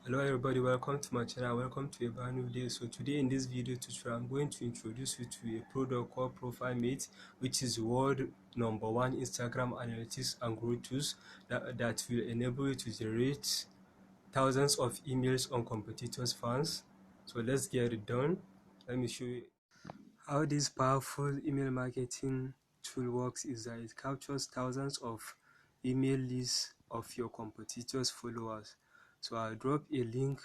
Hello everybody, welcome to my channel, welcome to a brand new day. So today in this video tutorial, I'm going to introduce you to a product called ProfileMate, which is world #1 Instagram analytics and growth tools that will enable you to generate thousands of emails on competitors' fans. So let's get it done. Let me show you how this powerful email marketing tool works. Is that it captures thousands of email lists of your competitors' followers. So I'll drop a link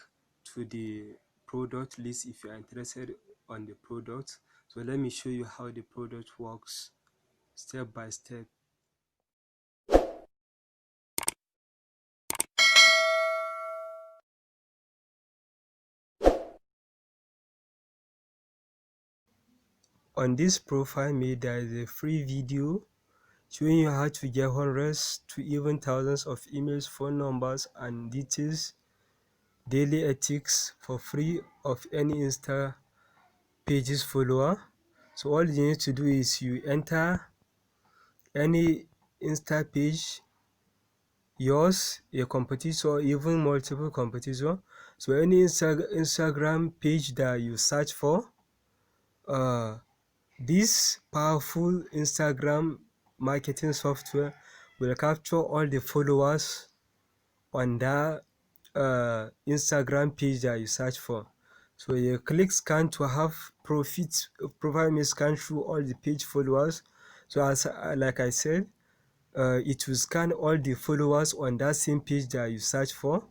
to the product list if you're interested on the product. So let me show you how the product works step by step. On this ProfileMate, there is a free video showing you how to get hundreds to even thousands of emails, phone numbers, and details daily ethics for free of any Insta pages follower. So all you need to do is you enter any Insta page, yours, a competitor, even multiple competitor. So any Instagram page that you search for, this powerful Instagram marketing software will capture all the followers on that Instagram page that you search for. So you click scan to have ProfileMate scan through all the page followers. So as like I said, it will scan all the followers on that same page that you search for.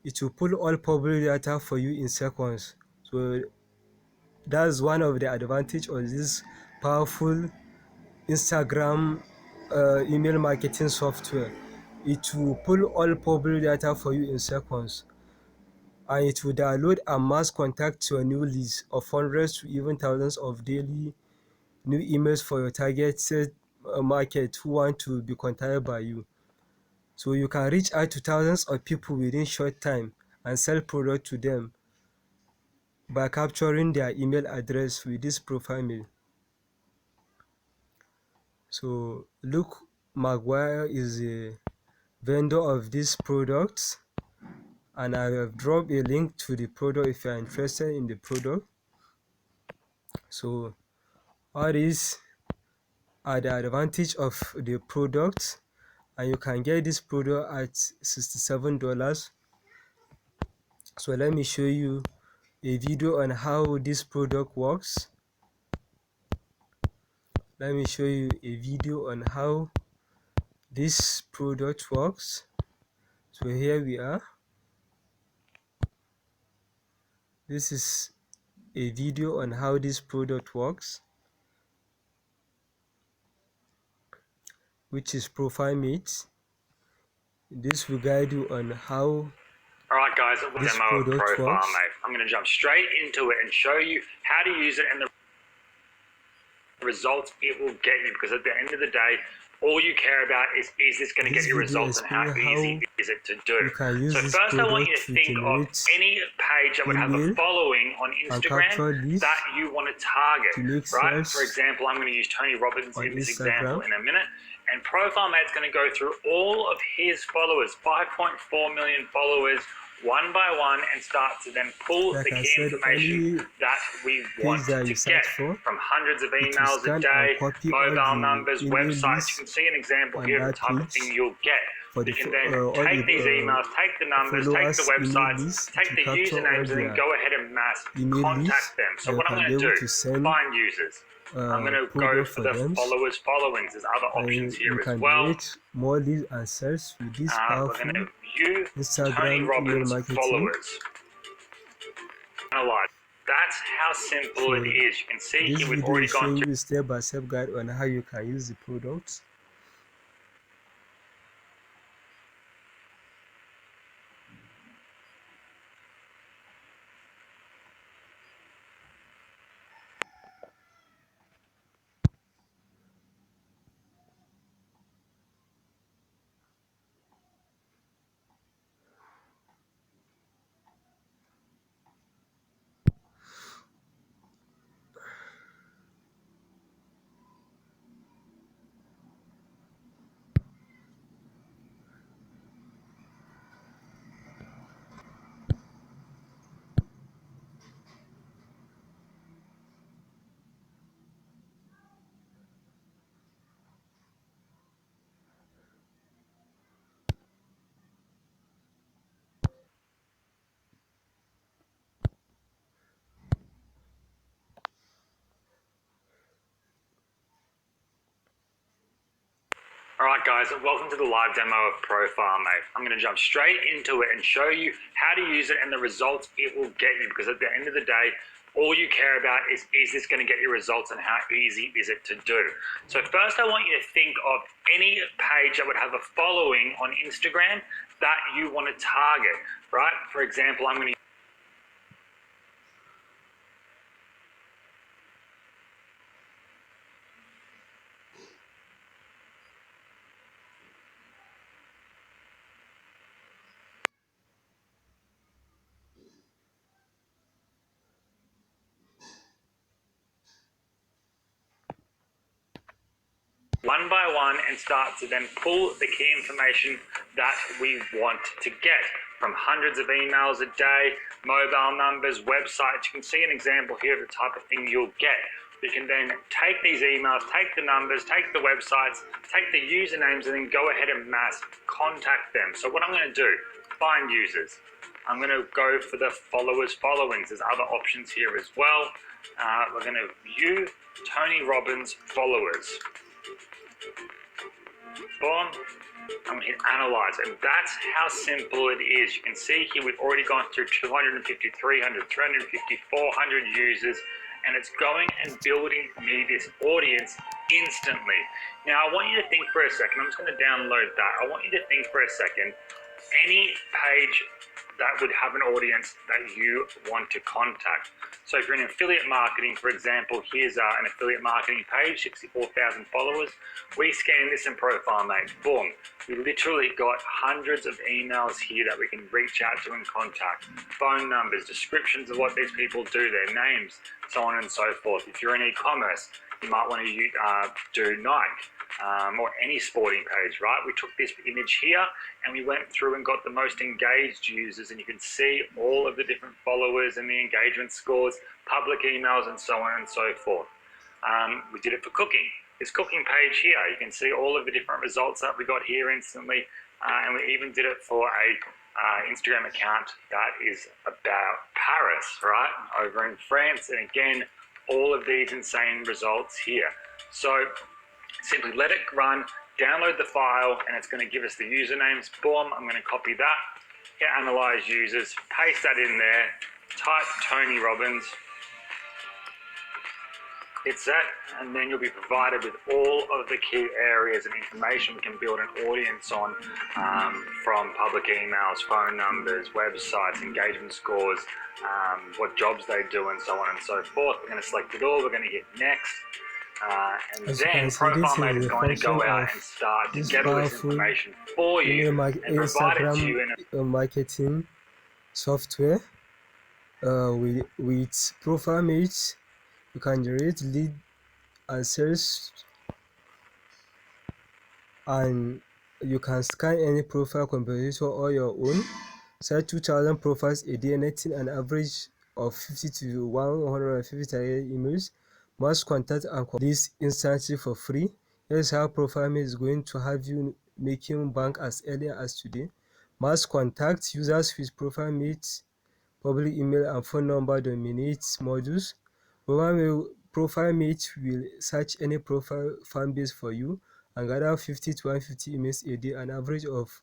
It will pull all public data for you in seconds. So that's one of the advantage of this powerful Instagram email marketing software. It will pull all public data for you in seconds, and it will download and mass contact your new leads of hundreds to even thousands of daily new emails for your targeted market who want to be contacted by you. So you can reach out to thousands of people within short time and sell product to them by capturing their email address with this ProfileMate. So Luke Maguire is a vendor of these products, and I have dropped a link to the product if you are interested in the product. So all these are the advantage of the product, and you can get this product at $67. So let me show you a video on how this product works. Let me show you a video on how this product works. So here we are. This is a video on how this product works, which is ProfileMate. This will guide you on how Alright guys, a this demo of product works. ProfileMate. I'm going to jump straight into it and show you how to use it and the results it will get you, because at the end of the day, all you care about is this going to get you results and how easy is it to do. So first I want you to think of any page that would have a following on Instagram that you want to target, right? For example, I'm going to use Tony Robbins in this example in a minute. And ProfileMate's going to go through all of his followers, 5.4 million followers, one by one, and start to then pull the key information that we want to get from hundreds of emails a day, mobile numbers, websites. You can see an example here of the type of thing you'll get. You can then take these emails, take the numbers, take the websites, take the usernames, and then go ahead and mass contact them. So what I'm going to do, find users. I'm going to go for the followers followings. There's other options here as well. More leads and sales with this We're going to view Tony Robbins followers. Analyze. That's how simple it is. You can see here we've already gone through step by step guide on how you can use the products. Alright guys, welcome to the live demo of ProfileMate. I'm going to jump straight into it and show you how to use it and the results it will get you, because at the end of the day, all you care about is this going to get you results and how easy is it to do. So first I want you to think of any page that would have a following on Instagram that you want to target, right? For example, I'm going to one by one and start to then pull the key information that we want to get from hundreds of emails a day, mobile numbers, websites. You can see an example here of the type of thing you'll get. You can then take these emails, take the numbers, take the websites, take the usernames, and then go ahead and mass contact them. So what I'm going to do, find users. I'm going to go for the followers followings. There's other options here as well. We're going to view Tony Robbins followers. Boom. I'm going to hit analyze, and that's how simple it is. You can see here we've already gone through 250, 300, 350, 400 users, and it's going and building me this audience instantly. Now I want you to think for a second, I'm just going to download that. I want you to think for a second, any page that would have an audience that you want to contact. So if you're in affiliate marketing, for example, here's an affiliate marketing page, 64,000 followers. We scan this in ProfileMate, boom. We literally got hundreds of emails here that we can reach out to and contact. Phone numbers, descriptions of what these people do, their names, so on and so forth. If you're in e-commerce, you might want to do Nike. Or any sporting page, right? We took this image here and we went through and got the most engaged users, and you can see all of the different followers and the engagement scores, public emails, and so on and so forth. We did it for cooking. This cooking page here, you can see all of the different results that we got here instantly, and we even did it for a Instagram account that is about Paris, right? Over in France, and again, all of these insane results here. So simply let it run, download the file, and it's going to give us the usernames. Boom, I'm going to copy that, hit analyze users, paste that in there, type Tony Robbins, hit set, and then you'll be provided with all of the key areas and information we can build an audience on, from public emails, phone numbers, websites, engagement scores, what jobs they do, and so on and so forth. We're going to select it all, we're going to hit next. And then ProfileMate is going to go out and start to gather this information for you and provide it to you in a marketing software. With ProfileMate, you can generate lead and sales, and you can scan any profile competitor or your own. Set 2,000 profiles a day, netting an average of 50 to 150 target emails. Must contact and this instantly for free. Here's how ProfileMate is going to have you making bank as early as today. Must contact users with ProfileMate public email and phone number dominates modules. ProfileMate will search any profile fan base for you and gather 50 to 150 emails a day, an average of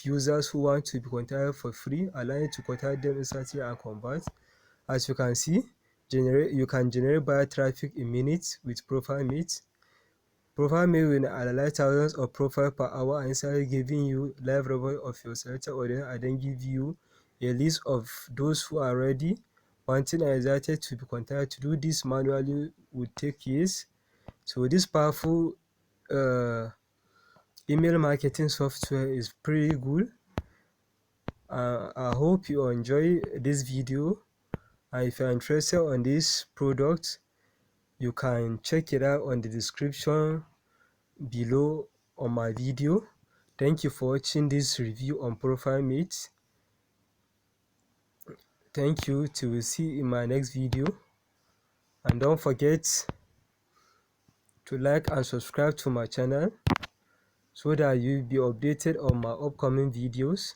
users who want to be contacted for free, allowing you to contact them instantly and convert. As you can see, you can generate buyer traffic in minutes with ProfileMate. ProfileMate will analyze thousands of profiles per hour and instantly giving you live report of your selected audience, and then give you a list of those who are ready, wanting and excited to be contacted. To do this manually would take years. So this powerful email marketing software is pretty good. I hope you enjoy this video, and if you're interested on this product, you can check it out on the description below on my video. Thank you for watching this review on ProfileMate. Thank you, till we see in my next video, and don't forget to like and subscribe to my channel so that you'll be updated on my upcoming videos.